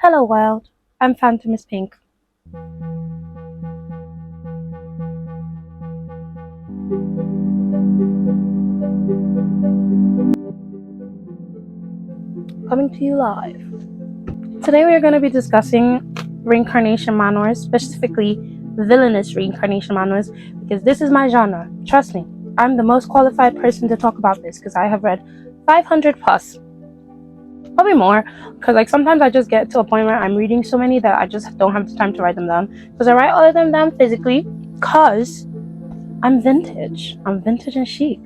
Hello world, I'm Phantom is Pink. Coming to you live. Today we are going to be discussing reincarnation manhwas, specifically villainous reincarnation manhwas, because this is my genre. Trust me, I'm the most qualified person to talk about this because I have read 500 plus. Probably more, because like sometimes I just get to a point where I'm reading so many that I just don't have the time to write them down, because I write all of them down physically because I'm vintage and chic.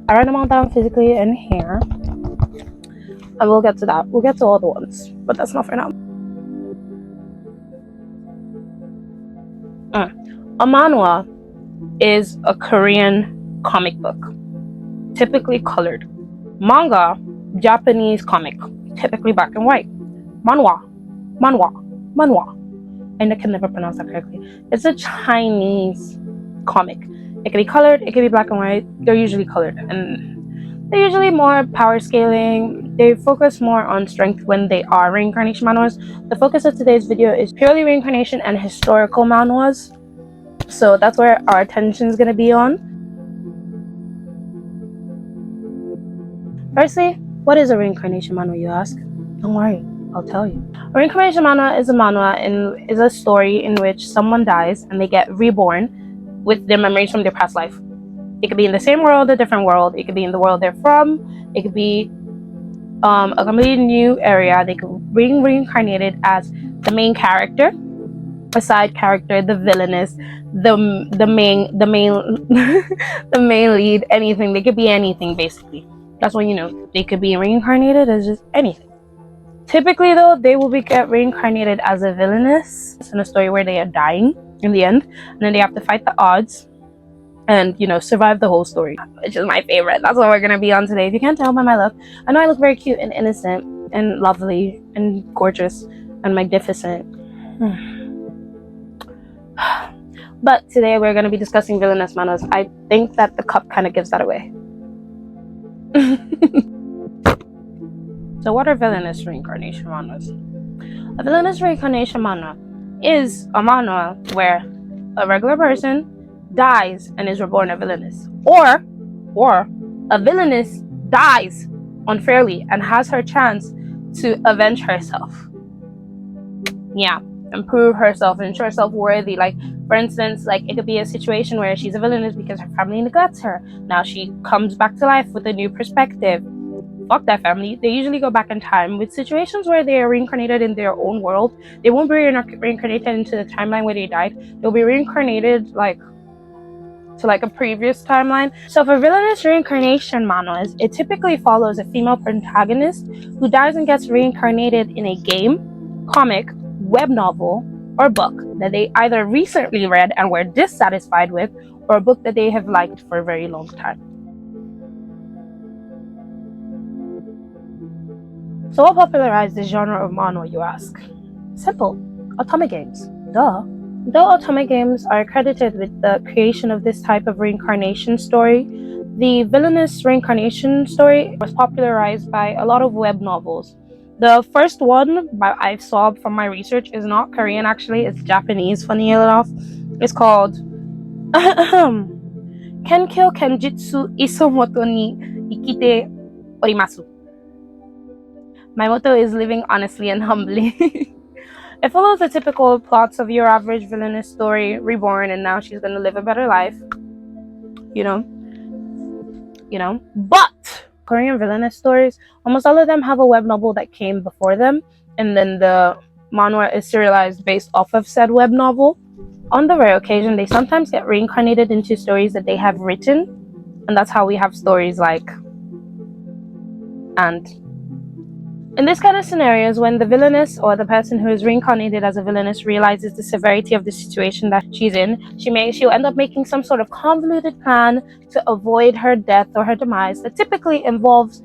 I write them all down physically in here, and we'll get to that. We'll get to all the ones, but that's not for now. A manhwa is a Korean comic book, typically colored. Manga, Japanese comic, typically black and white. Manhwa. And I can never pronounce that correctly. It's a Chinese comic. It can be colored, it can be black and white. They're usually colored, and they're usually more power scaling. They focus more on strength when they are reincarnation manhwas. The focus of today's video is purely reincarnation and historical manhwas. So that's where our attention is going to be on. Firstly, what is a reincarnation manhwa, you ask? Don't worry, I'll tell you. A reincarnation manhwa is a manhwa and is a story in which someone dies and they get reborn with their memories from their past life. It could be in the same world, a different world. It could be in the world they're from. It could be a completely new area. They could be reincarnated as the main character, a side character, the villainess, the main the main lead, anything. They could be anything basically. That's when you know they could be reincarnated as just anything. Typically though, they will get reincarnated as a villainess in a story where they are dying in the end, and then they have to fight the odds and survive the whole story, which is my favorite. That's what we're gonna be on today. If you can't tell by my look, I know I look very cute and innocent and lovely and gorgeous and magnificent. But today we're going to be discussing villainous manhwas. I think that the cup kind of gives that away. So what are villainous reincarnation manhwas? A villainous reincarnation manhwa is a manhwa where a regular person dies and is reborn a villainess, or a villainess dies unfairly and has her chance to avenge herself. Yeah, improve herself and ensure herself worthy. Like for instance, like it could be a situation where she's a villainess because her family neglects her. Now she comes back to life with a new perspective. Fuck that family. They usually go back in time with situations where they are reincarnated in their own world. They won't be reincarnated into the timeline where they died. They'll be reincarnated to a previous timeline. So for villainous reincarnation manhwas, it typically follows a female protagonist who dies and gets reincarnated in a game, comic, web novel, or book that they either recently read and were dissatisfied with, or a book that they have liked for a very long time. So what popularized this genre of manhwa, you ask? Simple. Otome games. Duh. Though otome games are credited with the creation of this type of reincarnation story, the villainous reincarnation story was popularized by a lot of web novels. The first one I saw from my research is not Korean, actually. It's Japanese, funny enough. It's called Kenkyo Kenjutsu Isomoto ni Ikite Orimasu. My motto is living honestly and humbly. It follows the typical plots of your average villainous story, reborn, and now she's gonna live a better life. But Korean villainous stories, almost all of them have a web novel that came before them, and then the manhwa is serialized based off of said web novel. On the rare occasion, they sometimes get reincarnated into stories that they have written And that's how we have stories like and in this kind of scenarios, when the villainess or the person who is reincarnated as a villainess realizes the severity of the situation that she's in, she'll end up making some sort of convoluted plan to avoid her death or her demise that typically involves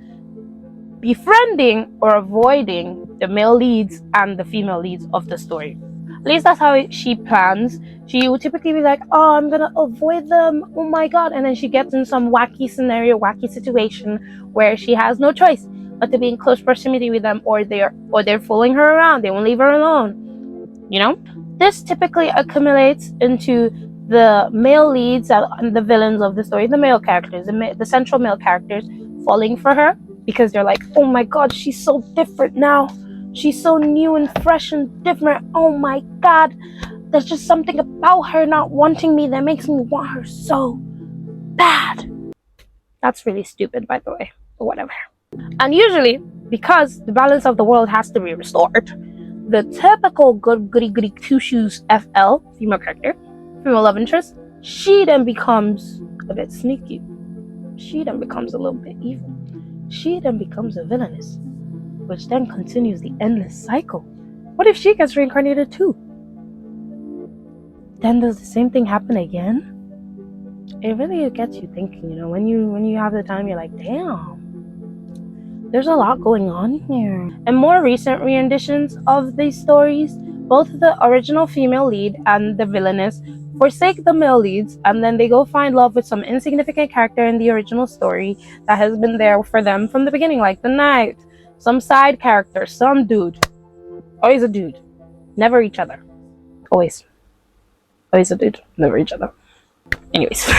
befriending or avoiding the male leads and the female leads of the story. At least that's how she plans. She will typically be like, oh, I'm gonna avoid them, oh my god, and then she gets in some wacky scenario, wacky situation where she has no choice but to be in close proximity with them, or they're fooling her around. They won't leave her alone. You know, this typically accumulates into the male leads and the villains of the story, the male characters, the central male characters, falling for her because they're like, oh my god, she's so different now. She's so new and fresh and different. Oh my god, there's just something about her not wanting me that makes me want her so bad. That's really stupid, by the way, but whatever. And usually, because the balance of the world has to be restored, the typical goody two shoes FL, female character, female love interest, she then becomes a bit sneaky. She then becomes a little bit evil. She then becomes a villainess, which then continues the endless cycle. What if she gets reincarnated too? Then does the same thing happen again? It really gets you thinking, you know, when you have the time, you're like, damn, there's a lot going on here. In more recent renditions of these stories, both the original female lead and the villainess forsake the male leads, and then they go find love with some insignificant character in the original story that has been there for them from the beginning, like the knight, some side character, some dude. Always a dude, never each other. Always a dude, never each other. Anyways.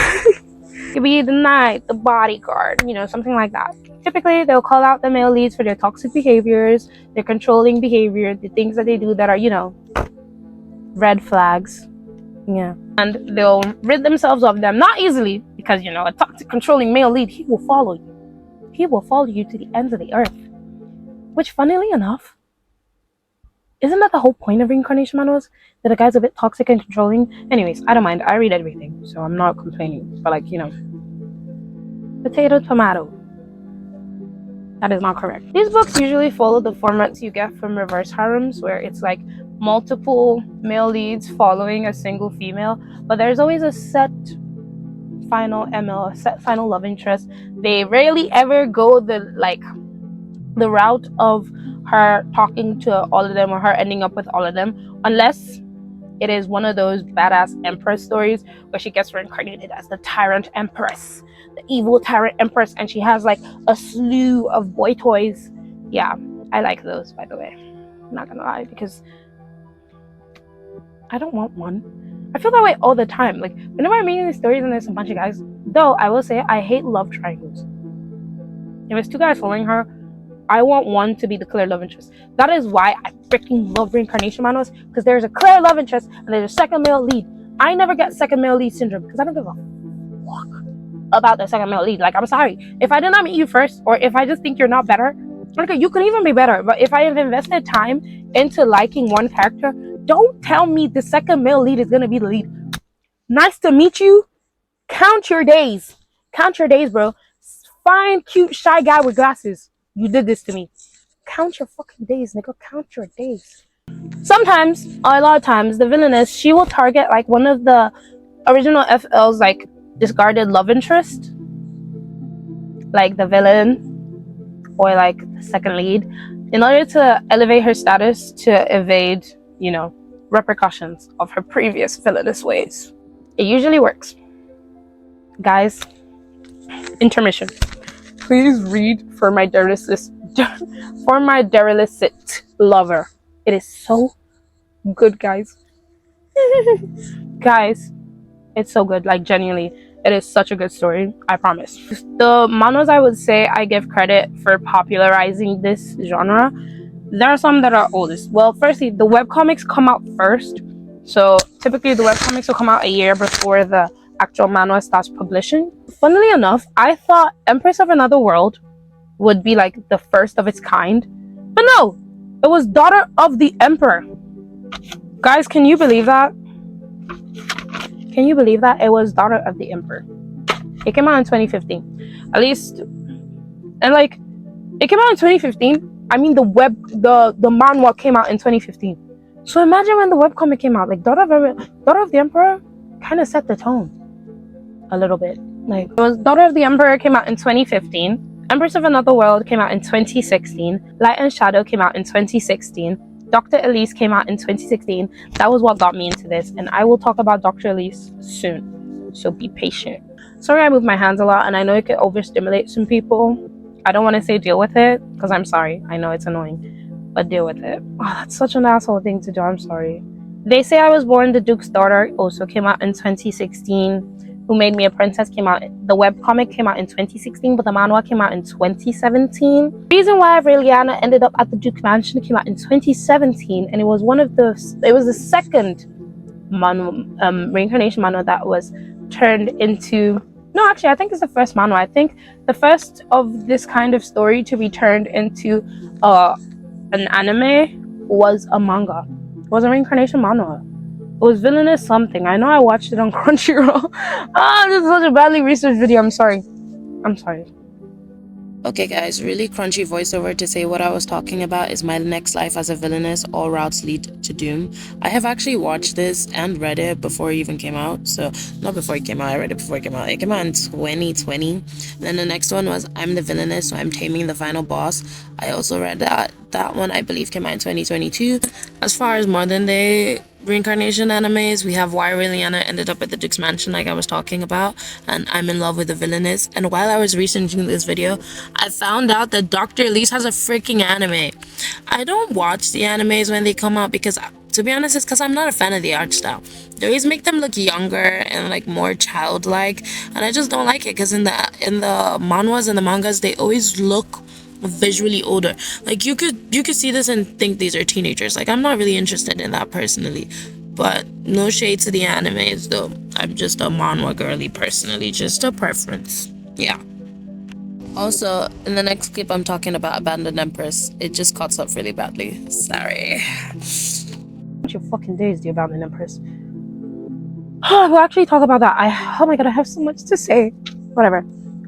Could be the knight, the bodyguard, you know, something like that. Typically, they'll call out the male leads for their toxic behaviors, their controlling behavior, the things that they do that are, you know, red flags. Yeah. And they'll rid themselves of them, not easily, because, you know, a toxic, controlling male lead, he will follow you. He will follow you to the ends of the earth. Which, funnily enough, isn't that the whole point of reincarnation manhwas? That a guy's a bit toxic and controlling? Anyways, I don't mind. I read everything, so I'm not complaining. But, like, you know, potato, tomato. That is not correct. These books usually follow the formats you get from reverse harems, where it's like multiple male leads following a single female, but there's always a set final ML, a set final love interest. They rarely ever go the route of her talking to all of them or her ending up with all of them, unless it is one of those badass empress stories where she gets reincarnated as the tyrant empress, the evil tyrant empress, and she has like a slew of boy toys. Yeah, I like those, by the way. I'm not gonna lie, because I don't want one. I feel that way all the time. Like, whenever I'm reading these stories and there's a bunch of guys, though I will say I hate love triangles. If it's two guys following her, I want one to be the clear love interest. That is why I freaking love reincarnation manhwas, because there's a clear love interest and there's a second male lead. I never get second male lead syndrome because I don't give a fuck about the second male lead. Like, I'm sorry. If I did not meet you first, or if I just think you're not better, okay, you could even be better. But if I have invested time into liking one character, don't tell me the second male lead is going to be the lead. Nice to meet you. Count your days. Count your days, bro. Fine, cute, shy guy with glasses. You did this to me. Count your fucking days, nigga. Count your days. Sometimes, or a lot of times, the villainess, she will target like one of the original FL's like discarded love interest, like the villain or like the second lead, in order to elevate her status to evade, you know, repercussions of her previous villainous ways. It usually works. Guys, intermission. Please read for my derelict lover. It is so good, guys. Guys, it's so good. Like, genuinely, it is such a good story. I promise. The manhwas I would say I give credit for popularizing this genre. There are some that are oldest. Well, firstly, the webcomics come out first. So typically the webcomics will come out a year before the actual manhwa starts publishing. Funnily enough, I thought Empress of Another World would be like the first of its kind, but no, it was Daughter of the Emperor. Guys, can you believe that? Can you believe that? It was Daughter of the Emperor. It came out in 2015. At least, and like, it came out in 2015. I mean, the manhwa came out in 2015. So imagine when the webcomic came out. Like, Daughter of the Emperor kind of set the tone a little bit. Like, it was Daughter of the Emperor came out in 2015. Empress of Another World came out in 2016. Light and Shadow came out in 2016. Dr. Elise came out in 2016. That was what got me into this, and I will talk about Dr. Elise soon, so be patient. Sorry I move my hands a lot, and I know it could overstimulate some people. I don't want to say deal with it, because I'm sorry. I know it's annoying, but deal with it. Oh, that's such an asshole thing to do. I'm sorry. They Say I Was Born, The Duke's Daughter also came out in 2016. Who Made Me a Princess came out, the webcomic came out in 2016, but the manhwa came out in 2017. The Reason Why Aureliana Ended Up at the Duke's Mansion came out in 2017, and it was the second reincarnation manhwa that was turned into, no, actually, I think it's the first manhwa. I think the first of this kind of story to be turned into an anime was a manga. It was a reincarnation manhwa. It was Villainess something. I know I watched it on Crunchyroll. This is such a badly researched video. I'm sorry. Okay guys, really crunchy voiceover to say what I was talking about is my next life as a villainess, all routes lead to doom. I have actually watched this and read it before it even came out. So, not before it came out, I read it before it came out. It came out in 2020. Then the next one was I'm the Villainess, so I'm taming the final boss. I also read that. That one I believe came out in 2022. As far as modern day reincarnation animes, we have Why Aureliana Ended Up at the Duke's Mansion, like I was talking about, and I'm in love with the Villainess. And while I was researching this video, I found out that Dr. Elise has a freaking anime. I don't watch the animes when they come out because, to be honest, it's because I'm not a fan of the art style. They always make them look younger and like more childlike, and I just don't like it because in the manhwas and the mangas, they always look visually older. Like you could see this and think these are teenagers. Like I'm not really interested in that personally, but no shade to the animes though. I'm just a manhwa girly personally, just a preference. Yeah. Also, in the next clip I'm talking about Abandoned Empress. It just cuts up really badly. Sorry. What your fucking days, the Abandoned Empress? We'll actually talk about that. Oh my god, I have so much to say. Whatever.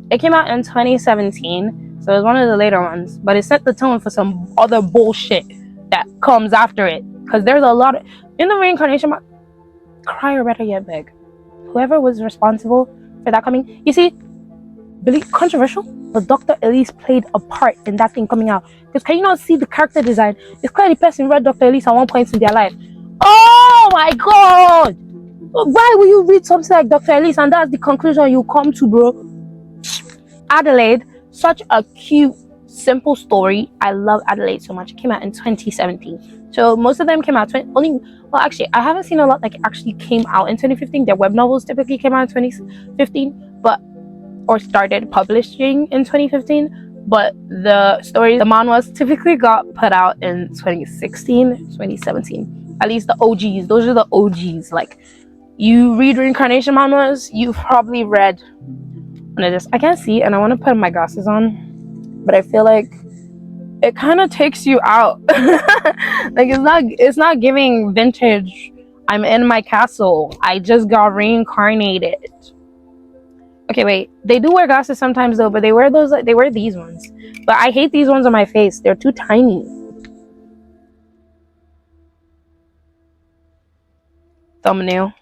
It came out in 2017. So it was one of the later ones, but it set the tone for some other bullshit that comes after it. Because there's a lot of, in the reincarnation, cry or better yet beg. Whoever was responsible for that coming, you see, controversial, but Dr. Elise played a part in that thing coming out. Because can you not see the character design? It's clearly person read Dr. Elise at one point in their life. Oh my god! Why will you read something like Dr. Elise and that's the conclusion you come to, bro? Adelaide. Such a cute, simple story. I love Adelaide so much. It came out in 2017. So most of them came out actually, I haven't seen a lot like actually came out in 2015. Their web novels typically came out in 2015, or started publishing in 2015. But the stories, the manhwas typically got put out in 2016, 2017. At least the OGs. Those are the OGs. Like, you read reincarnation manhwas, you've probably read. I can't see and I want to put my glasses on, but I feel like it kind of takes you out. Like it's not giving vintage I'm in my castle, I just got reincarnated. Okay, wait, they do wear glasses sometimes though, but they wear these ones, but I hate these ones on my face. They're too tiny. Thumbnail.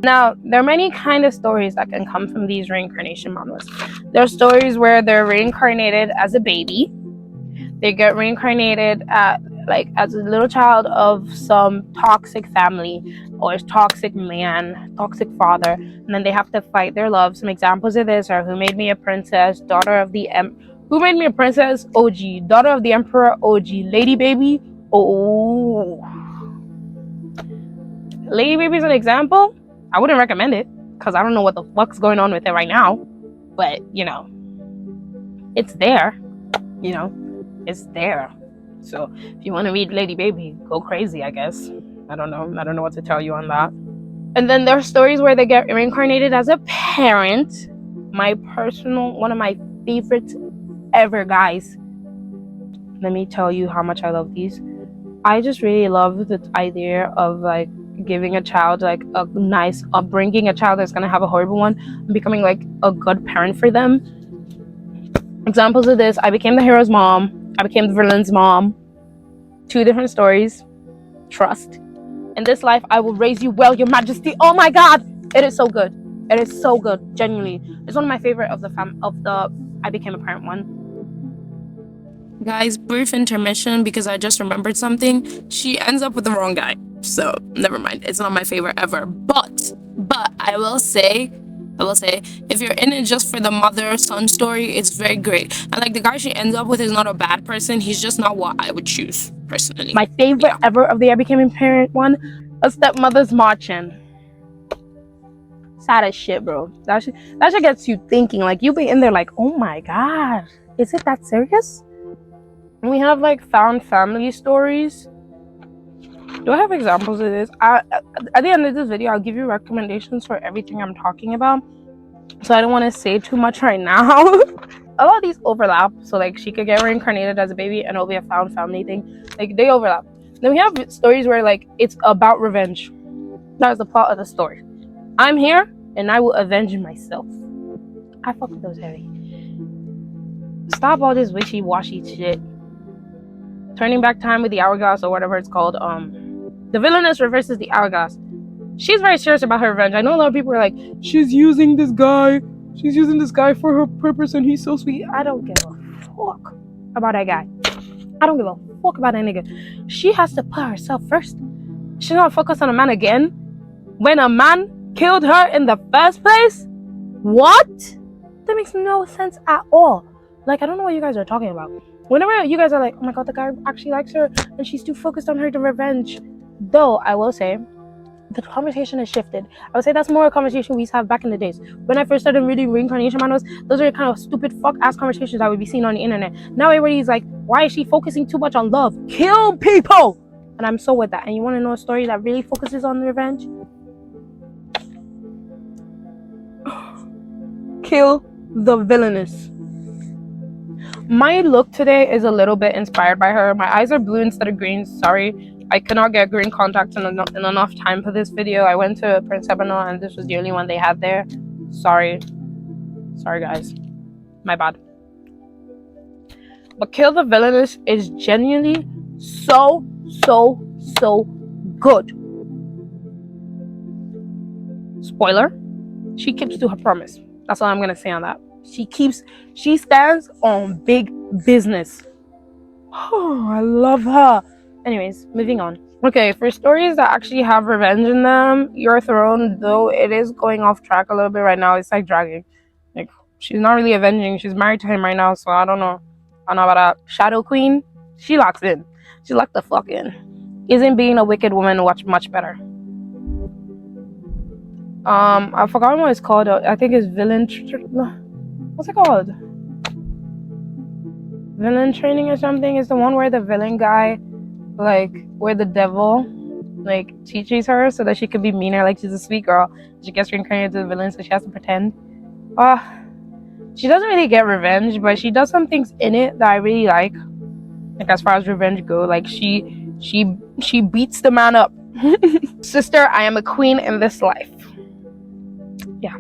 Now, there are many kind of stories that can come from these reincarnation manhwas. There are stories where they're reincarnated as a baby. They get reincarnated as a little child of some toxic family or toxic man, toxic father, and then they have to fight their love. Some examples of this are Who Made Me a Princess, Daughter of the Who Made Me a Princess, OG, Daughter of the Emperor, OG, Lady Baby, oh. Lady Baby is an example. I wouldn't recommend it because I don't know what the fuck's going on with it right now, but you know, it's there. You know, it's there. So if you want to read Lady Baby, go crazy, I guess. I don't know what to tell you on that. And then there are stories where they get reincarnated as a parent. One of my favorites ever, guys. Let me tell you how much I love these. I just really love the idea of like giving a child like a nice upbringing, a child that's gonna have a horrible one, and becoming like a good parent for them. Examples of this: I became the hero's mom, I became the villain's mom. 2 different stories. Trust. In this life, I will raise you well, your majesty. Oh my god! It is so good. It is so good. Genuinely. It's one of my favorite of the I became a parent one. Guys, brief intermission because I just remembered something. She ends up with the wrong guy. So, never mind. It's not my favorite ever. But I will say, if you're in it just for the mother-son story, it's very great. And like the guy she ends up with is not a bad person. He's just not what I would choose, personally. My favorite ever of the I Became a Parent one, A Stepmother's Marching. Sad as shit, bro. That shit gets you thinking. Like, you be in there like, oh my god, is it that serious? And we have like found family stories. Do I have examples of this? At the end of this video, I'll give you recommendations for everything I'm talking about. So I don't want to say too much right now. A lot of these overlap. So like she could get reincarnated as a baby and it'll be a found family thing. Like they overlap. Then we have stories where like it's about revenge. That is the plot of the story. I'm here and I will avenge myself. I fuck with those heavy. Stop all this wishy-washy shit. Turning back time with the hourglass or whatever it's called. The villainess reverses the hourglass. She's very serious about her revenge. I know a lot of people are like, she's using this guy for her purpose and he's so sweet. I don't give a fuck about that guy. I don't give a fuck about that nigga. She has to put herself first. She's not focused on a man again when a man killed her in the first place. What? That makes no sense at all. Like, I don't know what you guys are talking about. Whenever you guys are like, oh my god, the guy actually likes her and she's too focused on her to revenge. Though, I will say, the conversation has shifted. I would say that's more a conversation we used to have back in the days. When I first started reading reincarnation manhwas, those are kind of stupid fuck-ass conversations I would be seeing on the internet. Now everybody's like, why is she focusing too much on love? Kill people! And I'm so with that. And you want to know a story that really focuses on revenge? Kill the Villainess. My look today is a little bit inspired by her. My eyes are blue instead of green. Sorry, I could not get green contacts in enough time for this video. I went to Prince Ebano and this was the only one they had there. Sorry guys, my bad. But Kill the Villainess is genuinely so good. Spoiler, she keeps to her promise. That's all I'm gonna say on that. She stands on big business. Oh, I love her. Anyways, moving on. Okay, for stories that actually have revenge in them, Your Throne, though it is going off track a little bit right now, it's like dragging. Like, she's not really avenging. She's married to him right now, so I don't know about that. Shadow Queen, she locks in. She locked the fuck in. Isn't being a wicked woman much better? I forgot what it's called. I think it's what's it called? Villain Training or something. Is the one where the villain guy, like, where the devil, like, teaches her so that she could be meaner. Like, she's a sweet girl. She gets reincarnated to the villain, so she has to pretend. She doesn't really get revenge, but she does some things in it that I really like. Like, as far as revenge go, like, she beats the man up. Sister, I am a queen in this life. Yeah.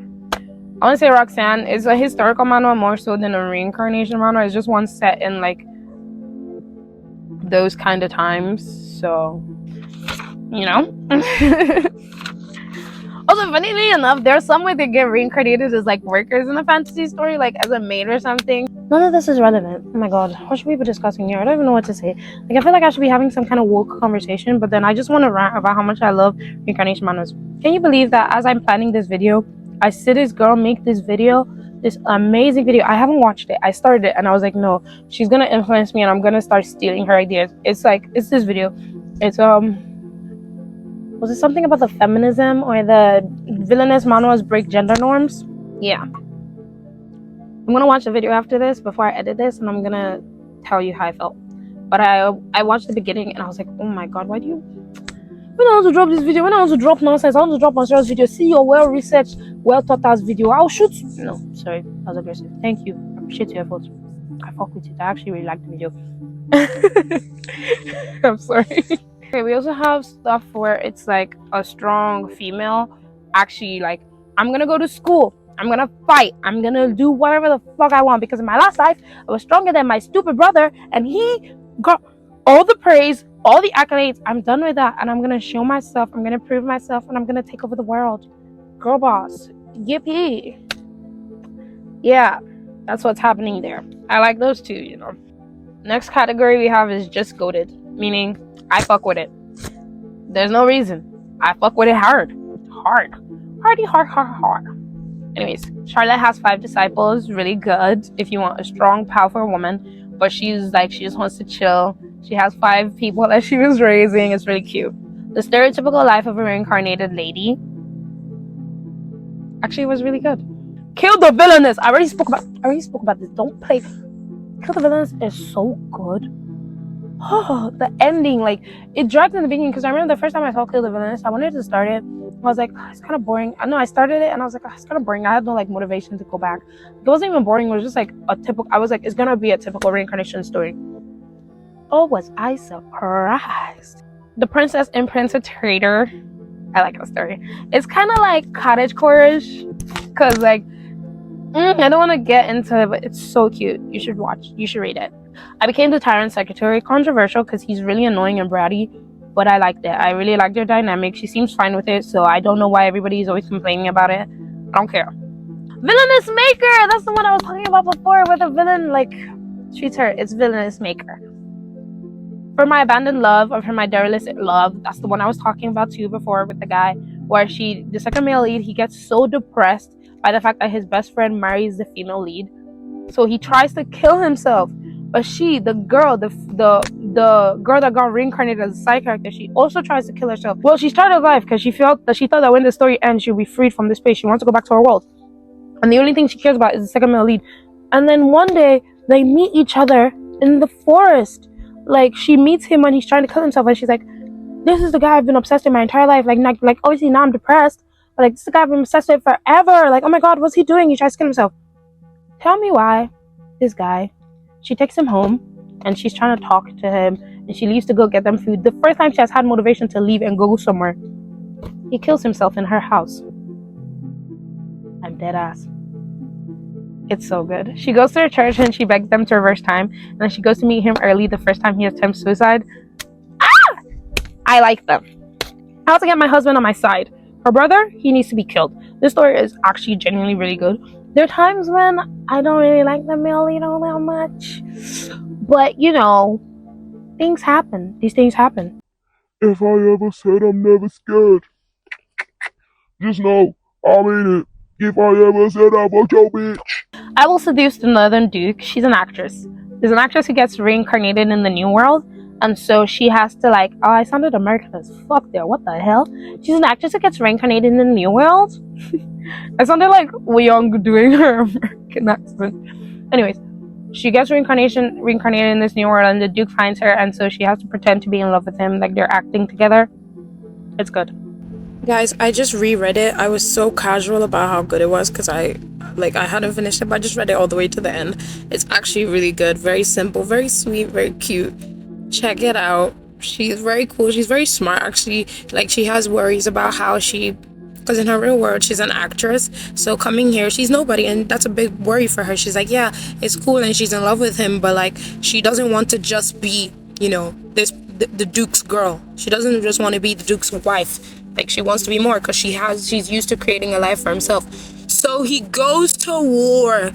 I want to say Roxanne is a historical manhwa more so than a reincarnation manhwa. It's just one set in like those kind of times, so you know. Also, funnily enough, there's some way they get reincarnated as like workers in a fantasy story, like as a maid or something. None of this is relevant. Oh my god, what should we be discussing here? I don't even know what to say. Like, I feel like I should be having some kind of woke conversation, but then I just want to rant about how much I love reincarnation manhwas. Can you believe that as I'm planning this video, I see this girl make this video, this amazing video. I haven't watched it. I started it and I was like, no, she's gonna influence me and I'm gonna start stealing her ideas. It's this video. It's was it something about the feminism or the villainous manhwas break gender norms? Yeah. I'm gonna watch the video after this before I edit this and I'm gonna tell you how I felt. But I watched the beginning and I was like, oh my god, why do you... When I want to drop this video, when I want to drop nonsense, I want to drop my serious video. See your well-researched, well-thought-out video. I'll shoot... No, sorry, I was aggressive. Thank you. I appreciate your efforts. I fuck with it. I actually really liked the video. I'm sorry. Okay, we also have stuff where it's like a strong female actually like, I'm gonna go to school, I'm gonna fight, I'm gonna do whatever the fuck I want because in my last life I was stronger than my stupid brother and he got all the praise, all the accolades. I'm done with that and I'm gonna show myself, I'm gonna prove myself, and I'm gonna take over the world. Girl boss. Yippee. Yeah, that's what's happening there. I like those two, you know. Next category we have is just goated, meaning I fuck with it. There's no reason. I fuck with it hard. Hardy, hard. Anyways, Charlotte has 5 disciples, really good if you want a strong, powerful woman, but she's like, she just wants to chill. She has 5 people that she was raising. It's really cute. The stereotypical life of a reincarnated lady actually was really good. Kill the Villainess. I already spoke about this. Don't play. Kill the Villainess is so good. Oh, the ending, like, it dragged in the beginning because I remember the first time I saw Kill the Villainess, I wanted to start it. I was like, oh, it's kind of boring. I know I started it and I was like, oh, it's kind of boring. I had no like motivation to go back. It wasn't even boring. It was just like a typical. I was like, it's gonna be a typical reincarnation story. Oh, was I surprised? The Princess and Prince Trader. I like that story. It's kind of like cottagecore-ish because like I don't want to get into it, but it's so cute. You should watch. You should read it. I became the Tyrant Secretary. Controversial because he's really annoying and bratty, but I liked it. I really liked their dynamic. She seems fine with it, so I don't know why everybody is always complaining about it. I don't care. Villainous Maker! That's the one I was talking about before, where the villain, like, treats her. It's Villainous Maker. For My Abandoned Love, or For My Derelict Love, that's the one I was talking about too before with the guy, where the second male lead, he gets so depressed by the fact that his best friend marries the female lead. So he tries to kill himself. But the girl that got reincarnated as a side character, she also tries to kill herself. Well, she started life because she thought that when the story ends, she'll be freed from this place. She wants to go back to her world. And the only thing she cares about is the second male lead. And then one day, they meet each other in the forest. Like, she meets him when he's trying to kill himself. And she's like, this is the guy I've been obsessed with my entire life. Like obviously now I'm depressed. But like, this is the guy I've been obsessed with forever. Like, oh my God, what's he doing? He tries to kill himself. Tell me why this guy... She takes him home and she's trying to talk to him and she leaves to go get them food. The first time she has had motivation to leave and go somewhere, he kills himself in her house. I'm dead ass. It's so good. She goes to her church and she begs them to reverse time, and then she goes to meet him early the first time he attempts suicide. I like them. How to get my husband on my side. Her brother, he needs to be killed. This story is actually genuinely really good. There are times when I don't really like the male lead all that much. But, you know, things happen. These things happen. If I ever said I'm never scared, just know I mean it. If I ever said I fuck your bitch. I will seduce the Northern Duke. She's an actress. There's an actress who gets reincarnated in the New World. And so she has to like, oh, I sounded American as fuck there. What the hell? She's an actress who gets reincarnated in the New World. I sounded like Young doing her American accent. Anyways, she gets reincarnated in this new world, and the Duke finds her, and so she has to pretend to be in love with him, like they're acting together. It's good. Guys, I just reread it. I was so casual about how good it was because I hadn't finished it, but I just read it all the way to the end. It's actually really good, very simple, very sweet, very cute. Check it out. She's very cool. She's very smart, actually. Like, she has worries about how because in her real world, she's an actress. So coming here, she's nobody, and that's a big worry for her. She's like, yeah, it's cool, and she's in love with him, but like, she doesn't want to just be, you know, the Duke's girl. She doesn't just want to be the Duke's wife. Like, she wants to be more because she's used to creating a life for himself. So he goes to war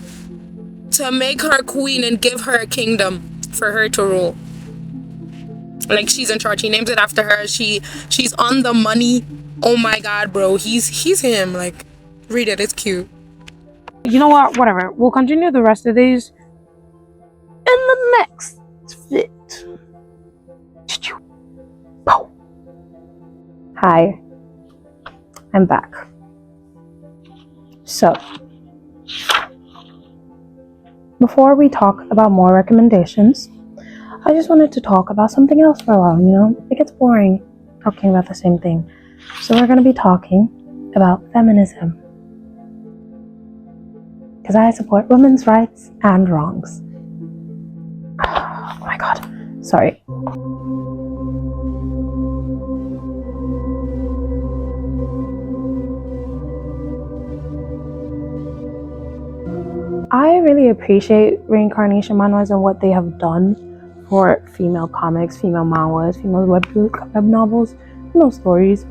to make her queen and give her a kingdom for her to rule. Like, she's in charge. He names it after her. She's on the money. Oh my God, bro. He's him. Like, read it. It's cute. You know what? Whatever. We'll continue the rest of these in the next fit. Hi. I'm back. So, before we talk about more recommendations, I just wanted to talk about something else for a while, you know? It gets boring talking about the same thing. So we're going to be talking about feminism. Because I support women's rights and wrongs. Oh my God. Sorry. I really appreciate reincarnation manhwas and what they have done for female comics, female manhwas, female web novels, female stories.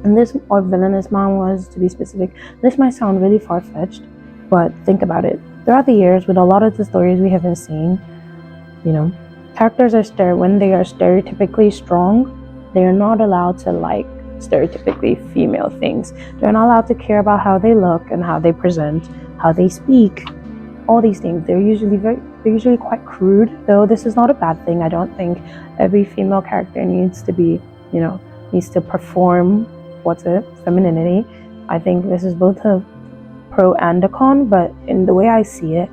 And this, or villainous manhwas to be specific, this might sound really far-fetched, but think about it. Throughout the years, with a lot of the stories we have been seeing, characters are when they are stereotypically strong, they are not allowed to like stereotypically female things. They're not allowed to care about how they look and how they present, how they speak, all these things. They're usually quite crude, though this is not a bad thing. I don't think every female character needs to be, needs to perform femininity. I think this is both a pro and a con, but in the way I see it,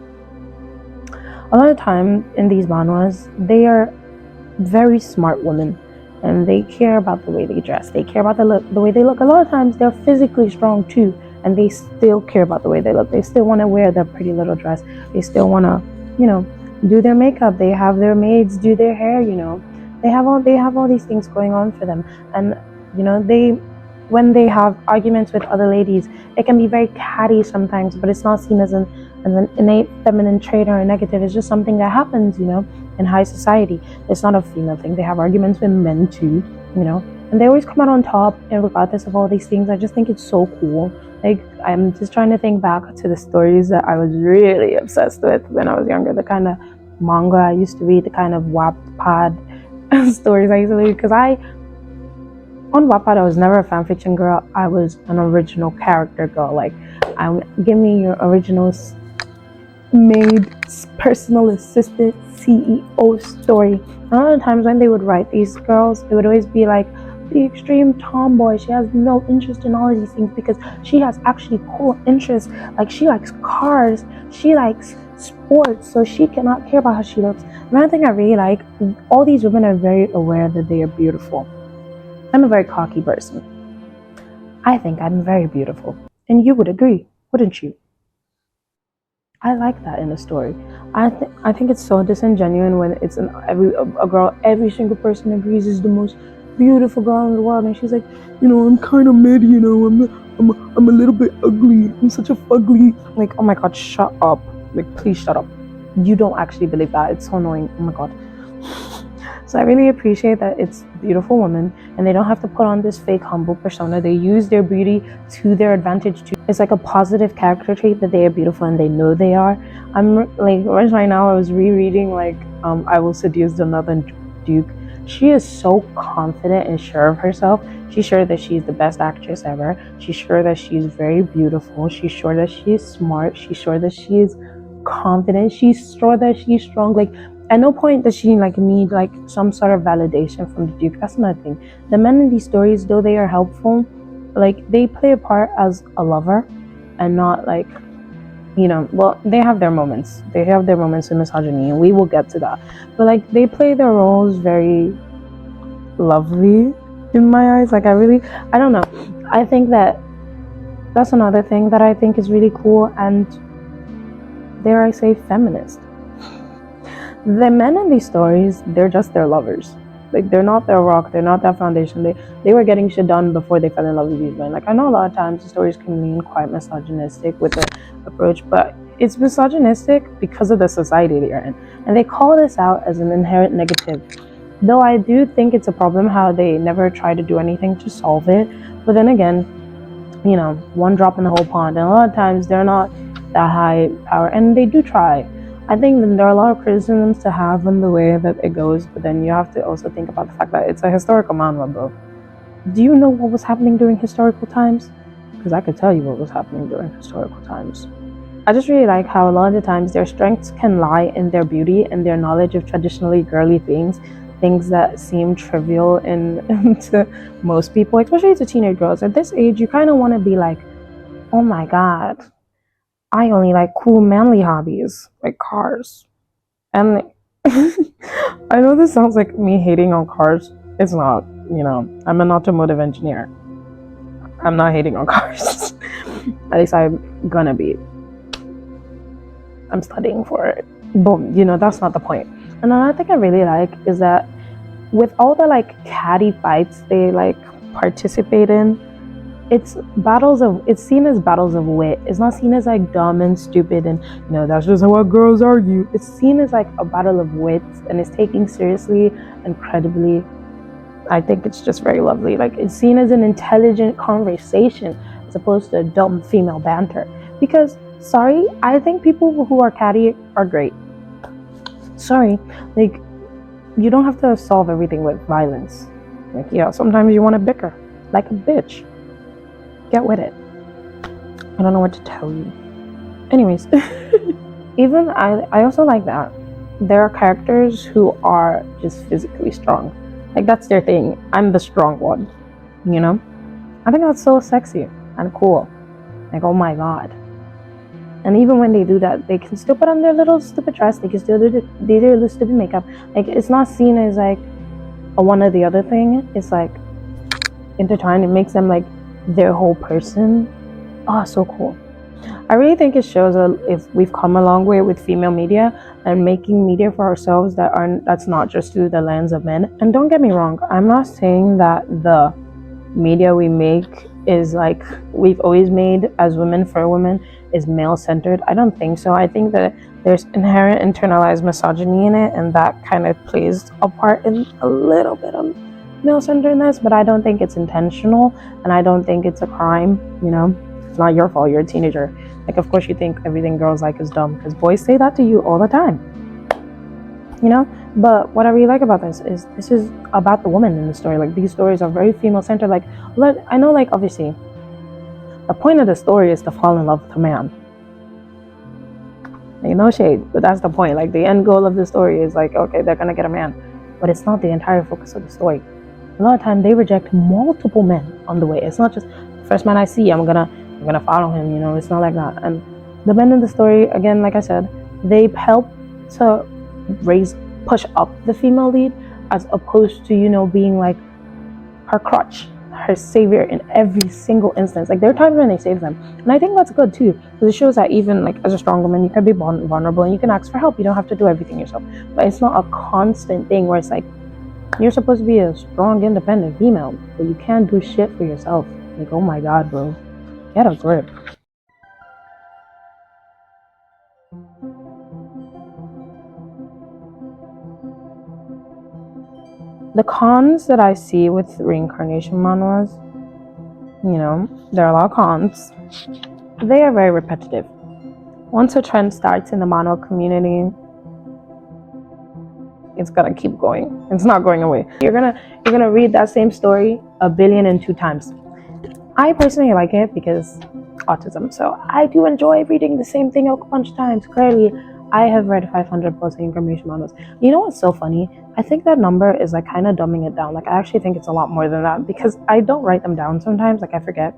a lot of time in these manhwas, they are very smart women, and they care about the way they dress. They care about the way they look. A lot of times they're physically strong too, and they still care about the way they look. They still want to wear their pretty little dress. They still want to, do their makeup. They have their maids do their hair. They have all these things going on for them, and when they have arguments with other ladies, it can be very catty sometimes, but it's not seen as an innate feminine trait or a negative. It's just something that happens, in high society. It's not a female thing. They have arguments with men too, and they always come out on top, and regardless of all these things. I just think it's so cool. Like, I'm just trying to think back to the stories that I was really obsessed with when I was younger, the kind of manga I used to read, the kind of Wattpad stories I used to read, because on Wattpad, I was never a fanfiction girl. I was an original character girl. Like, give me your original maid, personal assistant, CEO story. A lot of times when they would write these girls, it would always be like the extreme tomboy. She has no interest in all of these things because she has actually cool interests. Like, she likes cars, she likes sports, so she cannot care about how she looks. Another thing I really like, all these women are very aware that they are beautiful. I'm a very cocky person. I think I'm very beautiful. And you would agree, wouldn't you? I like that in a story. I think it's so disingenuous when it's a girl, every single person agrees is the most beautiful girl in the world, and she's like, I'm kind of mid, I'm a little bit ugly. I'm such a fugly. Like, oh my god, shut up. Like, please shut up. You don't actually believe that. It's so annoying. Oh my god. So I really appreciate that it's beautiful women, and they don't have to put on this fake humble persona. They use their beauty to their advantage too. It's like a positive character trait that they are beautiful and they know they are. I'm like, right now I was rereading I Will Seduce Another Duke. She is so confident and sure of herself. She's sure that she's the best actress ever. She's sure that she's very beautiful. She's sure that she is smart. She's sure that she is confident. She's sure that she's strong. Like, at no point does she need some sort of validation from the Duke. That's another thing. The men in these stories, though they are helpful, they play a part as a lover, and not well, they have their moments. They have their moments of misogyny, and we will get to that. But they play their roles very lovely in my eyes. I don't know. I think that's another thing that I think is really cool, and dare I say, feminist. The men in these stories, they're just their lovers. They're not their rock, they're not their foundation. They were getting shit done before they fell in love with these men. I know a lot of times the stories can lean quite misogynistic with the approach, but it's misogynistic because of the society they're in. And they call this out as an inherent negative. Though I do think it's a problem how they never try to do anything to solve it. But then again, one drop in the whole pond. And a lot of times they're not that high power, and they do try. I think that there are a lot of criticisms to have in the way that it goes, but then you have to also think about the fact that it's a historical manhwa, bro. Do you know what was happening during historical times? Because I could tell you what was happening during historical times. I just really like how a lot of the times their strengths can lie in their beauty and their knowledge of traditionally girly things that seem trivial to most people, especially to teenage girls. At this age, you kind of want to be like, oh my god, I only like cool manly hobbies, like cars. And I know this sounds like me hating on cars. It's not, I'm an automotive engineer. I'm not hating on cars. At least I'm gonna be. I'm studying for it. But, that's not the point. And another thing I really like is that with all the like catty fights they like participate in, it's seen as battles of wit. It's not seen as like dumb and stupid and that's just how girls argue. It's seen as like a battle of wits, and it's taken seriously and credibly. I think it's just very lovely. Like, it's seen as an intelligent conversation as opposed to dumb female banter. Because sorry, I think people who are catty are great. Sorry, like, you don't have to solve everything with violence. Like, sometimes you want to bicker like a bitch. Get with it. I don't know what to tell you. Anyways, even I also like that there are characters who are just physically strong. Like, that's their thing. I'm the strong one. I think that's so sexy and cool. Like, oh my god. And even when they do that, they can still put on their little stupid dress. They can still do their little stupid makeup. Like, it's not seen as like a one or the other thing. It's like intertwined. It makes them like their whole person. Oh, so cool. I really think it shows if we've come a long way with female media and making media for ourselves that's not just through the lens of men. And don't get me wrong, I'm not saying that the media we make is like we've always made as women for women is male-centered. I don't think so. I think that there's inherent internalized misogyny in it, and that kind of plays a part in a little bit of male-centeredness, but I don't think it's intentional, and I don't think it's a crime. It's not your fault. You're a teenager. Like, of course you think everything girls like is dumb, because boys say that to you all the time. But what I really like about this is about the woman in the story. Like, these stories are very female-centered. Like, I know, like, obviously the point of the story is to fall in love with a man. Like, no shade, but that's the point. Like, the end goal of the story is like, okay, they're gonna get a man, but it's not the entire focus of the story. A lot of time they reject multiple men on the way. It's not just the first man I see, I'm gonna follow him. It's not like that. And the men in the story, again, like I said, they help to push up the female lead, as opposed to being like her crutch, her savior in every single instance. Like, there are times when they save them, and I think that's good too, because it shows that even like as a strong woman, you can be vulnerable and you can ask for help. You don't have to do everything yourself. But it's not a constant thing where it's like you're supposed to be a strong, independent female, but you can't do shit for yourself. Like, oh my god, bro, get a grip. The cons that I see with reincarnation manhwas, there are a lot of cons. They are very repetitive. Once a trend starts in the manhwa community, it's gonna keep going. It's not going away. You're gonna read that same story 1,000,002 times. I personally like it because autism, so I do enjoy reading the same thing a bunch of times. Clearly, I have read 500 plus reincarnation manhwas. You know what's so funny? I think that number is like kind of dumbing it down. Like, I actually think it's a lot more than that, because I don't write them down sometimes. Like, I forget,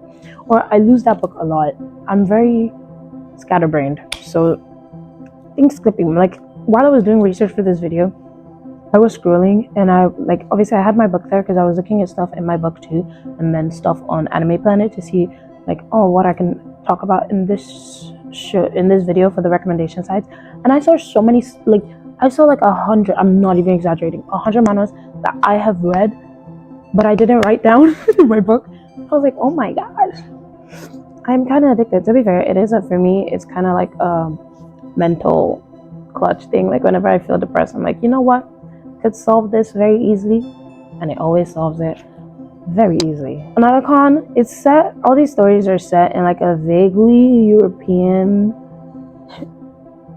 or I lose that book a lot. I'm very scatterbrained, so things slipping. Like, while I was doing research for this video, I was scrolling, and obviously I had my book there because I was looking at stuff in my book too, and then stuff on Anime Planet to see like, oh, what I can talk about in this video for the recommendation sites. And I saw so many, like, I saw like 100, I'm not even exaggerating, 100 manhwas that I have read, but I didn't write down in my book. I was like, oh my gosh, I'm kind of addicted. To be fair, it is, for me, it's kind of like a mental clutch thing. Like, whenever I feel depressed, I'm like, you know what, I could solve this very easily, and it always solves it very easily. Another con, all these stories are set in like a vaguely European,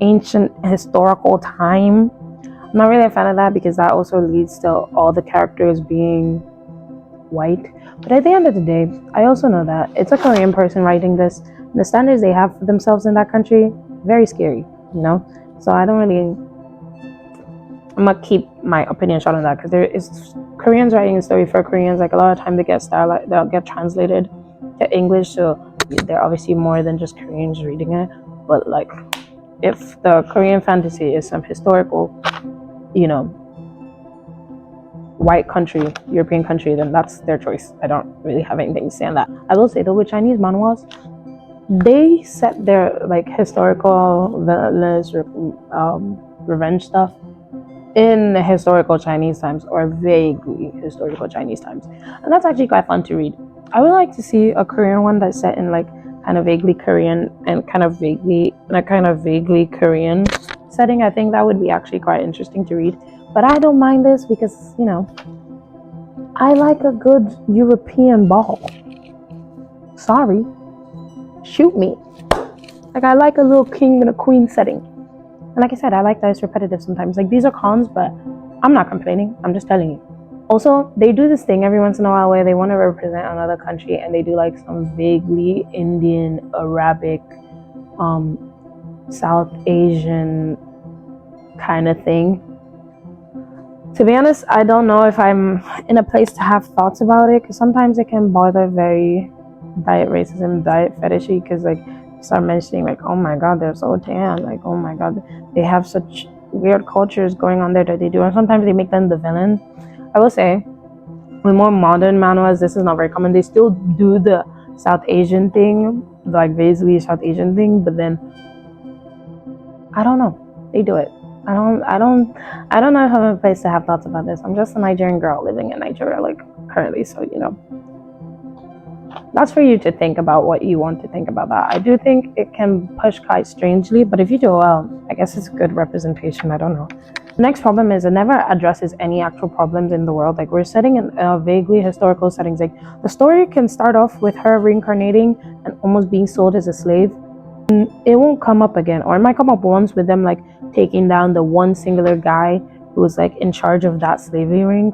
ancient, historical time. I'm not really a fan of that, because that also leads to all the characters being white. But at the end of the day, I also know that it's a Korean person writing this, and the standards they have for themselves in that country, very scary, so I'm gonna keep my opinion short on that, because there is Koreans writing a story for Koreans. Like, a lot of time they'll get translated to English, so they're obviously more than just Koreans reading it. But like, if the Korean fantasy is some historical, white country, European country, then that's their choice. I don't really have anything to say on that. I will say though, with Chinese manhwas, they set their like historical villainous revenge stuff in historical Chinese times, or vaguely historical Chinese times, and that's actually quite fun to read. I would like to see a Korean one that's set in like kind of vaguely Korean and kind of vaguely Korean setting. I think that would be actually quite interesting to read. But I don't mind this because, you know, I like a good European ball. Sorry. Shoot me. Like, I like a little king and a queen setting. And like I said, I like that it's repetitive sometimes. Like, these are cons, but I'm not complaining. I'm just telling you. Also, they do this thing every once in a while where they want to represent another country and they do like some vaguely Indian, Arabic, South Asian kind of thing. To be honest, I don't know if I'm in a place to have thoughts about it, because sometimes it can bother very diet racism, diet fetishy, because like start mentioning like, oh my god, they're so tan, like oh my god, they have such weird cultures going on there that they do, and sometimes they make them the villain. I will say, with more modern manhwas, this is not very common. They still do the South Asian thing, like vaguely South Asian thing, but then I don't know, they do it. I don't know if I'm in a place to have thoughts about this. I'm just a Nigerian girl living in Nigeria like currently, so you know, that's for you to think about what you want to think about that. I do think it can push quite strangely, but if you do well, I guess it's a good representation. I don't know. The next problem is it never addresses any actual problems in the world. Like, we're setting in vaguely historical settings. Like, the story can start off with her reincarnating and almost being sold as a slave. And it won't come up again, or it might come up once with them like taking down the one singular guy who was like in charge of that slavery ring.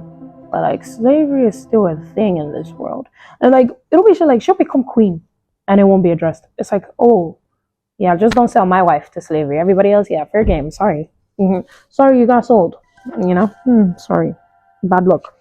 But like, slavery is still a thing in this world, and like it'll be shit like she'll become queen and it won't be addressed. It's like, oh yeah, just don't sell my wife to slavery. Everybody else, yeah, fair game. Sorry. Sorry you got sold, you know. Sorry, bad luck.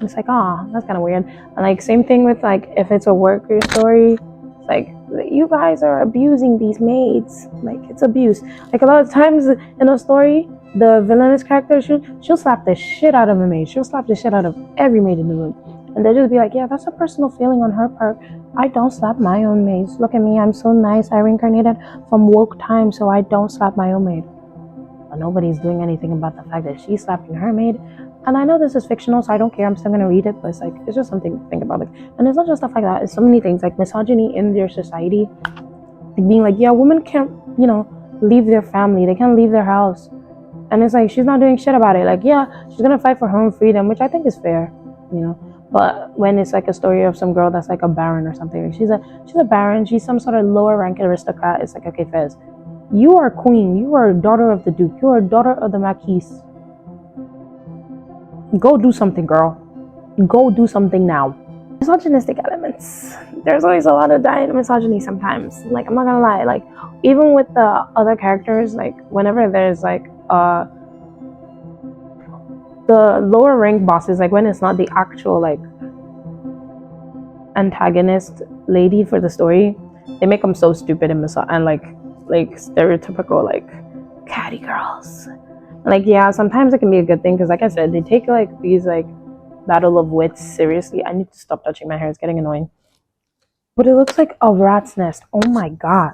It's like, that's kind of weird. And like, same thing with like, if it's a worker story, it's like, you guys are abusing these maids. Like, it's abuse. Like, a lot of times in a story, the villainous character, she'll slap the shit out of a maid. She'll slap the shit out of every maid in the room, and they'll just be like, yeah, that's a personal feeling on her part. I don't slap my own maids. Look at me, I'm so nice. I reincarnated from woke time, so I don't slap my own maid. But nobody's doing anything about the fact that she's slapping her maid. And I know this is fictional, so I don't care. I'm still gonna read it, but it's like, it's just something to think about. Like, and it's not just stuff like that. It's so many things, like misogyny in their society, like being like, yeah, women can't, you know, leave their family. They can't leave their house. And it's like, she's not doing shit about it. Like, yeah, she's gonna fight for her own freedom, which I think is fair, you know. But when it's like a story of some girl that's like a baron or something, like she's a baron, she's some sort of lower rank aristocrat. It's like, okay, Fez, you are queen, you are daughter of the duke, you are daughter of the marquise. Go do something, girl. Go do something now. Misogynistic elements. There's always a lot of diet misogyny sometimes. Like, I'm not gonna lie. Like, even with the other characters, like, whenever there's like the lower rank bosses, like when it's not the actual like antagonist lady for the story, they make them so stupid and like stereotypical like catty girls. Like, yeah, sometimes it can be a good thing, because like I said, they take like these like battle of wits seriously. I need to stop touching my hair, it's getting annoying. But it looks like a rat's nest. Oh my god.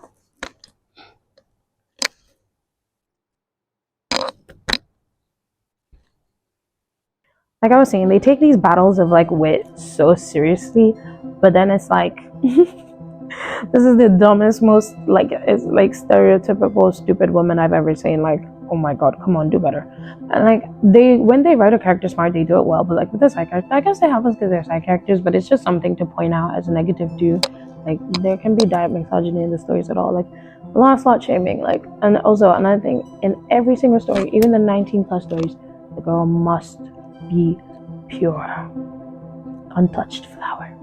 Like I was saying, they take these battles of like wit so seriously, but then it's like this is the dumbest, most like, it's like stereotypical stupid woman I've ever seen. Like, oh my god, come on, do better. And like, when they write a character smart, they do it well. But like with the side characters, I guess it happens because they're side characters, but it's just something to point out as a negative too. Like, there can be direct misogyny in the stories at all. Like, a lot of slut shaming. Like, and also another thing, in every single story, even the 19+ stories, the girl must be pure, untouched flower.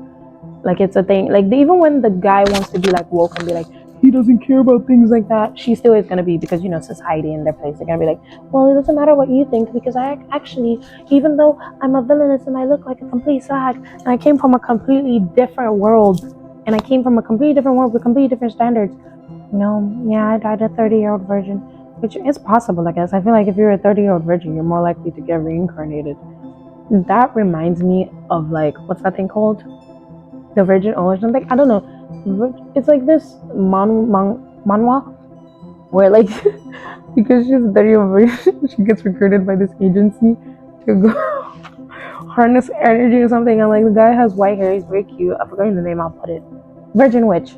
Like, it's a thing. Like, even when the guy wants to be like woke and be like, he doesn't care about things like that, she still is gonna be, because, you know, society in their place, they're gonna be like, well, it doesn't matter what you think, because I actually, even though I'm a villainess and I look like a complete slag, and I came from a completely different world, and I came from a completely different world with completely different standards. Yeah, I died a 30-year-old virgin, which is possible, I guess. I feel like if you're a 30-year-old virgin, you're more likely to get reincarnated. That reminds me of like, what's that thing called? The Virgin O or something? I don't know. It's like this manhwa where like because she's 30 she gets recruited by this agency to go harness energy or something, and like the guy has white hair, he's very cute. I forgot the name, I'll put it. Virgin Witch.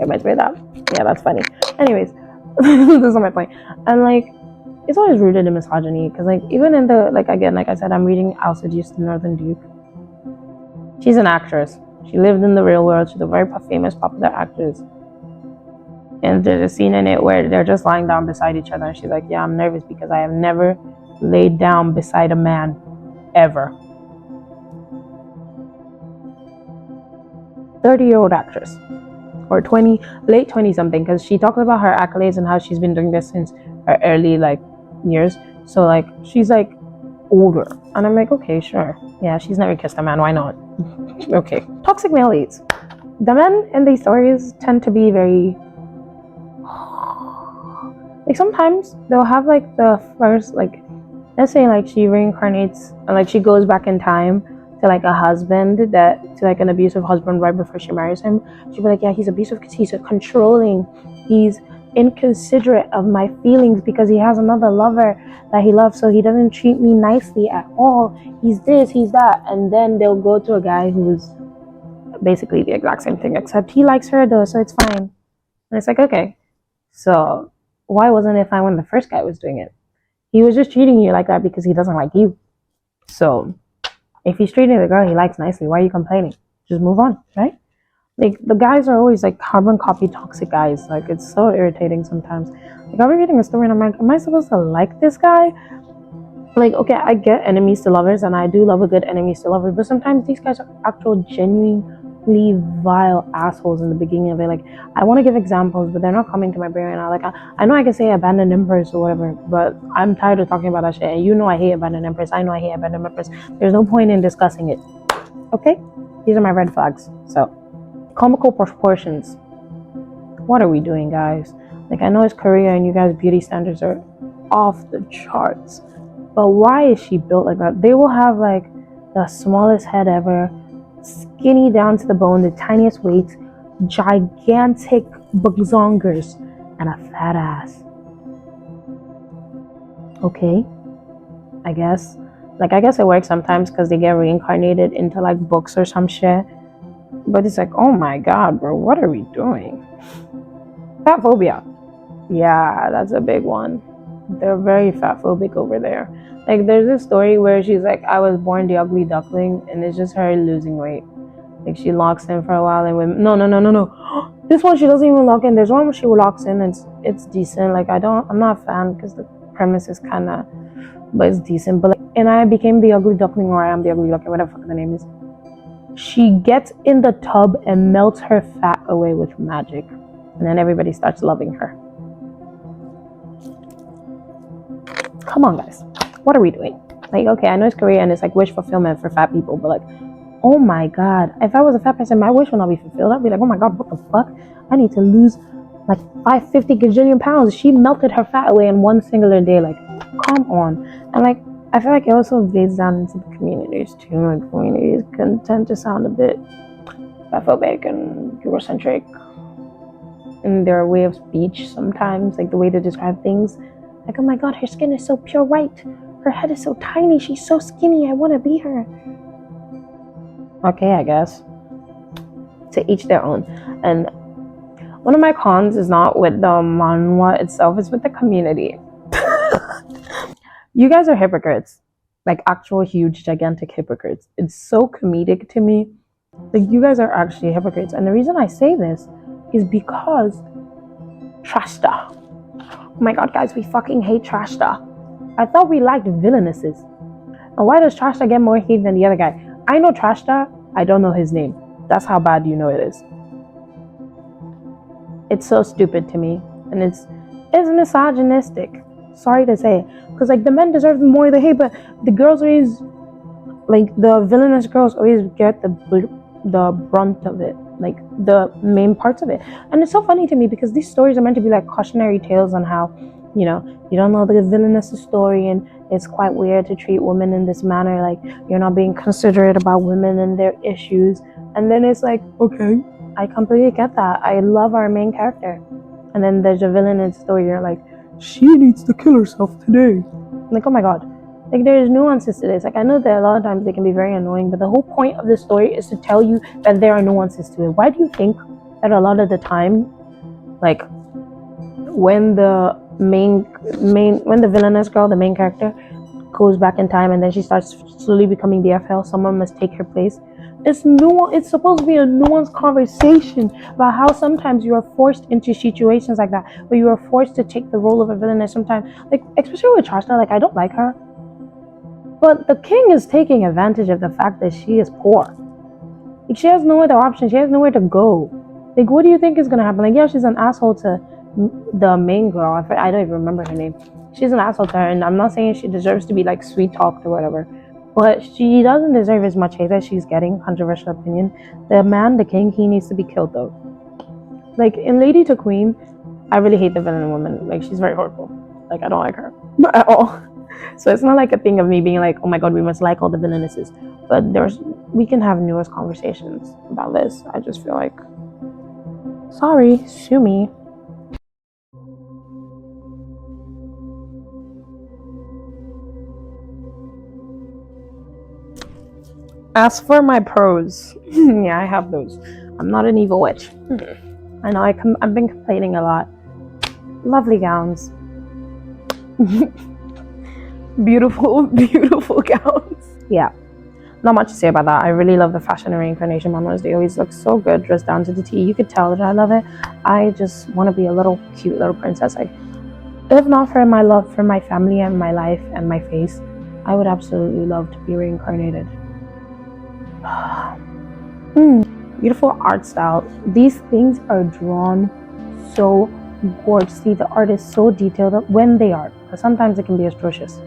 It might be that. Yeah, that's funny. Anyways, that's not my point. And like, it's always rooted in misogyny, because like even in the like again, like I said, I'm reading Alcide the Northern Duke. She's an actress. She lived in the real world. She's a very famous, popular actress. And there's a scene in it where they're just lying down beside each other. And she's like, yeah, I'm nervous because I have never laid down beside a man, ever. 30-year-old actress. Or 20, late 20 something. Because she talks about her accolades and how she's been doing this since her early like years. So like, she's like older. And I'm like, okay, sure. Yeah, she's never kissed a man. Why not? Okay. Toxic male leads. The men in these stories tend to be very... like sometimes they'll have like the first, like, let's say like she reincarnates, like she goes back in time to like a husband to like an abusive husband right before she marries him. She'll be like, yeah, he's abusive because he's controlling. He's inconsiderate of my feelings because he has another lover that he loves, so he doesn't treat me nicely at all. He's this, he's that. And then they'll go to a guy who's basically the exact same thing, except he likes her though, so it's fine. And it's like, okay, so why wasn't it fine when the first guy was doing it? He was just treating you like that because he doesn't like you. So if he's treating the girl he likes nicely, why are you complaining? Just move on, right? Like, the guys are always like carbon copy toxic guys. Like, it's so irritating sometimes. Like, I'll be reading a story and I'm like, am I supposed to like this guy? Like, okay, I get enemies to lovers, and I do love a good enemies to lovers, but sometimes these guys are actual genuinely vile assholes in the beginning of it. Like, I want to give examples, but they're not coming to my brain right now. Like, I know I can say abandoned empress or whatever, but I'm tired of talking about that shit. And you know I hate abandoned empress. I know I hate abandoned empress. There's no point in discussing it. Okay? These are my red flags. So, comical proportions. What are we doing, guys? Like, I know it's Korea and you guys' beauty standards are off the charts, but why is she built like that? They will have like the smallest head ever, skinny down to the bone, the tiniest weights, gigantic bugzongers, and a fat ass. Okay, I guess. Like, I guess it works sometimes because they get reincarnated into like books or some shit. But it's like, oh my god, bro, what are we doing? Fat phobia. Yeah, that's a big one. They're very fat phobic over there. Like, there's this story where she's like, I was born the ugly duckling, and it's just her losing weight. Like, she locks in for a while and women... No. This one she doesn't even lock in. There's one where she locks in and it's decent. Like, I'm not a fan because the premise is kind of... but it's decent. But like, and I became the ugly duckling, or I am the ugly duckling, whatever the fuck the name is. She gets in the tub and melts her fat away with magic. And then everybody starts loving her. Come on, guys. What are we doing? Like, okay, I know it's Korea and it's like wish fulfillment for fat people, but like, oh my god, if I was a fat person, my wish would not be fulfilled. I'd be like, oh my god, what the fuck? I need to lose like 550 gajillion pounds. She melted her fat away in one singular day. Like, come on. And like, I feel like it also bleeds down into the communities too. Like, communities can tend to sound a bit fatphobic and Eurocentric in their way of speech sometimes, like the way they describe things. Like, oh my god, her skin is so pure white. Her head is so tiny. She's so skinny. I want to be her. Okay, I guess. To each their own. And one of my cons is not with the manhwa itself, it's with the community. You guys are hypocrites. Like, actual huge, gigantic hypocrites. It's so comedic to me. Like, you guys are actually hypocrites. And the reason I say this is because Trashta. Oh my god, guys, we fucking hate Trashta. I thought we liked villainesses. And why does Trashta get more hate than the other guy? I know Trashta, I don't know his name. That's how bad you know it is. It's so stupid to me. And it's misogynistic. Sorry to say. Because, like, the men deserve more of the hate, but the girls always, like, the villainous girls always get the brunt of it. Like, the main parts of it. And it's so funny to me because these stories are meant to be like cautionary tales on how, you know, you don't know the villainous story and it's quite weird to treat women in this manner. Like, you're not being considerate about women and their issues. And then it's like, okay, I completely get that. I love our main character. And then there's a villainous story. You're like, she needs to kill herself today. Like, oh my god. Like, there's nuances to this. Like, I know that a lot of times they can be very annoying, but the whole point of the story is to tell you that there are nuances to it. Why do you think that a lot of the time, like, when the when the villainous girl, the main character, goes back in time and then she starts slowly becoming the FL, someone must take her place. It's supposed to be a nuanced conversation about how sometimes you are forced into situations like that, where you are forced to take the role of a villainess sometimes. Like, especially with Chasta, like, I don't like her. But the king is taking advantage of the fact that she is poor. Like, she has no other option. She has nowhere to go. Like, what do you think is going to happen? Like, yeah, she's an asshole to the main girl. I don't even remember her name. She's an asshole to her, and I'm not saying she deserves to be, like, sweet talked or whatever. But she doesn't deserve as much hate as she's getting. Controversial opinion. The man, the king, he needs to be killed, though. Like, in Lady to Queen, I really hate the villain woman. Like, she's very horrible. Like, I don't like her at all. So it's not like a thing of me being like, oh my god, we must like all the villainesses. But we can have nuanced conversations about this. I just feel like, sorry, sue me. As for my pros, yeah, I have those. I'm not an evil witch. I know I've been complaining a lot. Lovely gowns. Beautiful, beautiful gowns. Yeah, not much to say about that. I really love the fashion and reincarnation manhwas. They always look so good, dressed down to the T. You could tell that I love it. I just want to be a little cute little princess. If not for my love for my family and my life and my face, I would absolutely love to be reincarnated. Beautiful art style. These things are drawn so gorgeously. The art is so detailed when they are. But sometimes it can be atrocious.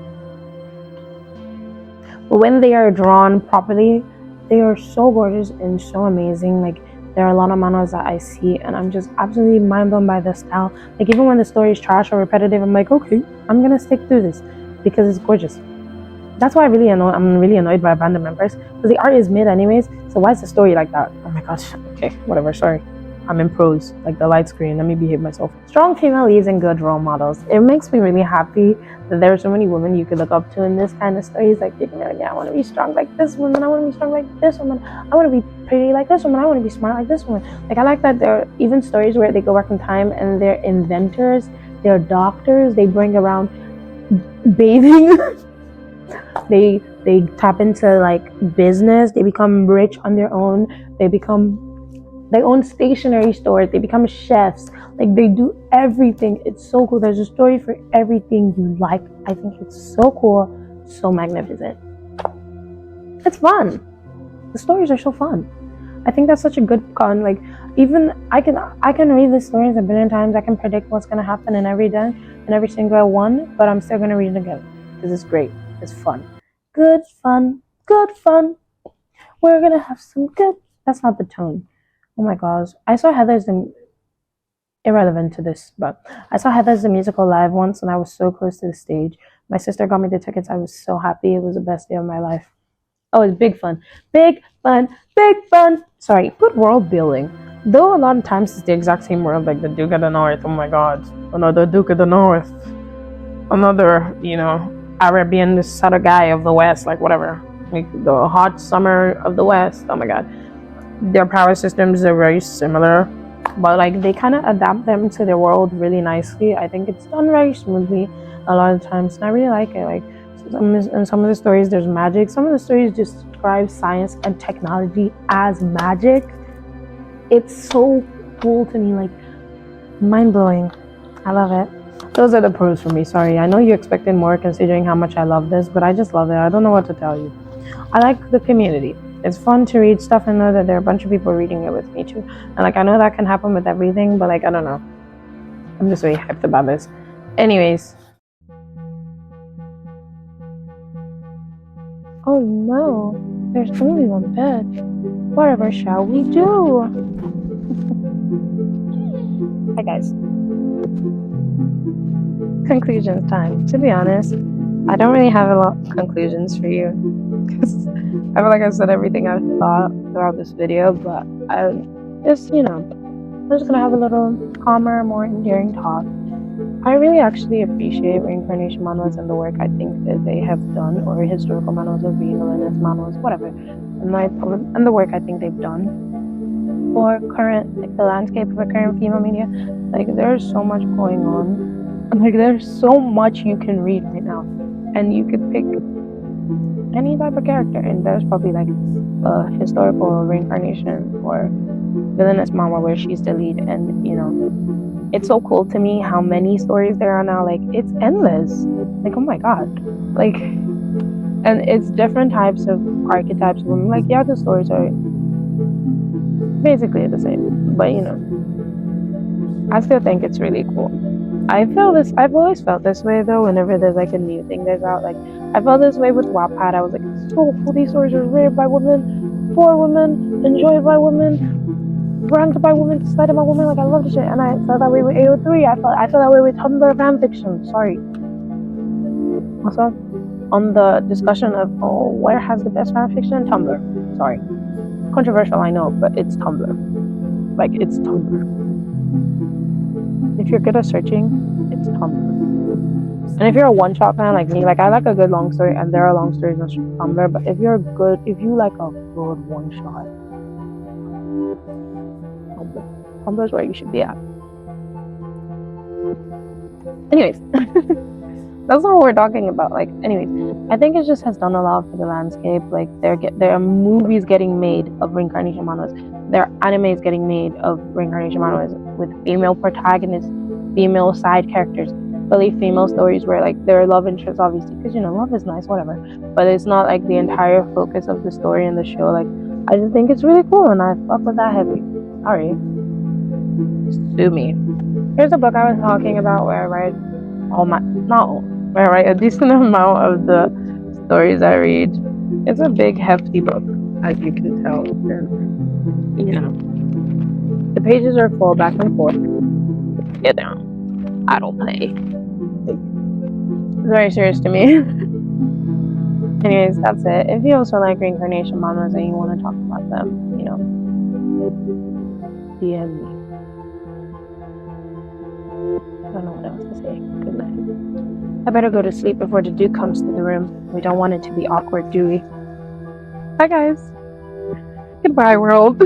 But when they are drawn properly, they are so gorgeous and so amazing. Like, there are a lot of manhwas that I see and I'm just absolutely mind blown by the style. Like, even when the story is trash or repetitive, I'm like, okay, I'm gonna stick through this because it's gorgeous. That's why I'm really annoyed by band members, because the art is mid anyways, so why is the story like that? Oh my gosh, okay, whatever, sorry. I'm in prose, like the light screen, let me behave myself. Strong female leads and good role models. It makes me really happy that there are so many women you could look up to in this kind of stories. Like, you can be like, yeah, I want to be strong like this woman, I want to be strong like this woman, I want to be pretty like this woman, I want to be smart like this woman. Like, I like that there are even stories where they go back in time and they're inventors, they're doctors, they bring around bathing. They tap into, like, business, they become rich on their own, they own stationery stores, they become chefs, like, they do everything. It's so cool. There's a story for everything you like. I think it's so cool, so magnificent. It's fun. The stories are so fun. I think that's such a good con. Like, even I can read the stories a billion times. I can predict what's gonna happen in every single one, but I'm still gonna read it again because it's great. It's fun. Good fun. Good fun. We're gonna have some good. That's not the tone. Oh my gosh. I saw Heather's irrelevant to this, but I saw Heather's the musical live once and I was so close to the stage. My sister got me the tickets. I was so happy. It was the best day of my life. Oh, it's big fun. Big fun. Big fun. Sorry, good world building. Though a lot of times it's the exact same world, like the Duke of the North. Oh my god. Another Duke of the North. Another, Arabian sort of guy of the West, like whatever. Like the hot summer of the West. Oh my god. Their power systems are very similar, but like they kind of adapt them to their world really nicely. I think it's done very smoothly a lot of times, and I really like it. Like, in some of the stories there's magic. Some of the stories just describe science and technology as magic. It's so cool to me, like mind-blowing. I love it. Those are the pros for me. Sorry, I know you expected more considering how much I love this, but I just love it. I don't know what to tell you. I like the community. It's fun to read stuff and know that there are a bunch of people reading it with me too. And like, I know that can happen with everything, but like, I don't know. I'm just really hyped about this. Anyways. Oh no, there's only one bed. Whatever shall we do? Hi guys. Conclusions time. To be honest, I don't really have a lot of conclusions for you because I feel like I said everything I've thought throughout this video, but I'm just gonna have a little calmer, more endearing talk. I really actually appreciate reincarnation manhwas and the work I think that they have done, or historical manhwas or villainess manhwas, whatever, and the work I think they've done for current, like the landscape of current female media. Like there's so much going on, like there's so much you can read right now, and you could pick any type of character, and there's probably like a historical reincarnation or villainous manhwa where she's the lead, and you know, it's so cool to me how many stories there are now. Like it's endless. Like oh my god, like, and it's different types of archetypes of women. Like yeah, the stories are basically the same, but you know, I still think it's really cool. I've always felt this way though. Whenever there's like a new thing that's out, like I felt this way with Wattpad. I was like, it's so cool. These stories are read by women, for women, enjoyed by women, ranked by women, decided by women. Like I love this shit, and I felt that way with AO3. I felt that way with Tumblr fanfiction. Sorry. Also, on the discussion of where has the best fanfiction, Tumblr. Sorry, controversial, I know, but it's Tumblr. Like it's Tumblr. If you're good at searching, it's Tumblr. And if you're a one-shot fan like me, like I like a good long story, and there are long stories on Tumblr. But if you like a good one-shot, Tumblr's where you should be at. Anyways, that's not what we're talking about. Like, anyways, I think it just has done a lot for the landscape. Like, there are movies getting made of reincarnation manhwas. There are animes getting made of reincarnation manhwas with female protagonists, female side characters, really female stories where like there are love interests, obviously, because you know love is nice, whatever. But it's not like the entire focus of the story in the show. Like, I just think it's really cool, and I fuck with that heavy. Sorry, sue me. Here's a book I was talking about where I write where I write a decent amount of the stories I read. It's a big, hefty book, as you can tell. And, you know, the pages are full back and forth. Get down. I don't play. Like, it's very serious to me. Anyways, that's it. If you also like reincarnation manhwas and you want to talk about them, you know, DM me. I don't know what else to say. Good night. I better go to sleep before the dude comes to the room. We don't want it to be awkward, do we? Bye, guys. Goodbye, world.